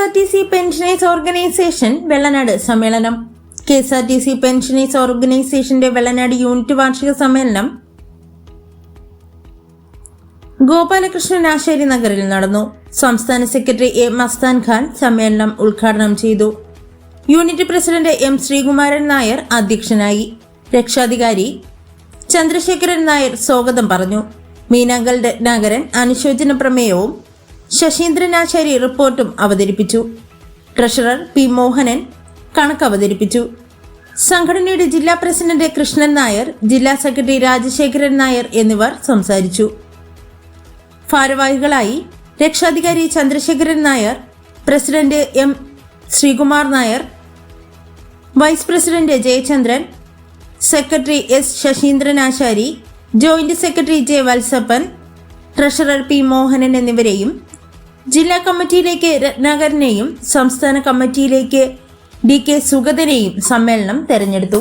KSRTC pensioners organisation Vellanad സമ്മേളനം. KSRTC pensioners ഓർഗനൈസേഷന്റെ Vellanad unit വാർഷിക സമ്മേളനം ഗോപാലകൃഷ്ണൻ ആശാരി നഗറിൽ നടന്നു. സംസ്ഥാന സെക്രട്ടറി എ മസ്താൻ ഖാൻ സമ്മേളനം ഉദ്ഘാടനം ചെയ്തു. Unit president M Sreekumaran Nair അധ്യക്ഷനായി. രക്ഷാധികാരി ചന്ദ്രശേഖരൻ നായർ സ്വാഗതം പറഞ്ഞു. മീനാങ്കൽ രത്നാകരൻ അനുശോചന പ്രമേയവും ശശീന്ദ്രൻ ആശാരി റിപ്പോർട്ടും അവതരിപ്പിച്ചു. ട്രഷറർ പി മോഹനൻ കണക്ക് അവതരിപ്പിച്ചു. സംഘടനയുടെ ജില്ലാ പ്രസിഡന്റ് കൃഷ്ണൻ നായർ, ജില്ലാ സെക്രട്ടറി രാജശേഖരൻ നായർ എന്നിവർ സംസാരിച്ചു. ഭാരവാഹികളായി രക്ഷാധികാരി Chandrasekharan Nair, president M Sreekumar Nair, vice president Jayachandran, secretary S Sasheendran Asari, joint secretary J Vatsappan, treasurer P Mohanan എന്നിവരെയും ജില്ലാ കമ്മിറ്റിയിലേക്ക് രത്നാകരനെയും സംസ്ഥാന കമ്മിറ്റിയിലേക്ക് DK സുഗതനെയും സമ്മേളനം തെരഞ്ഞെടുത്തു.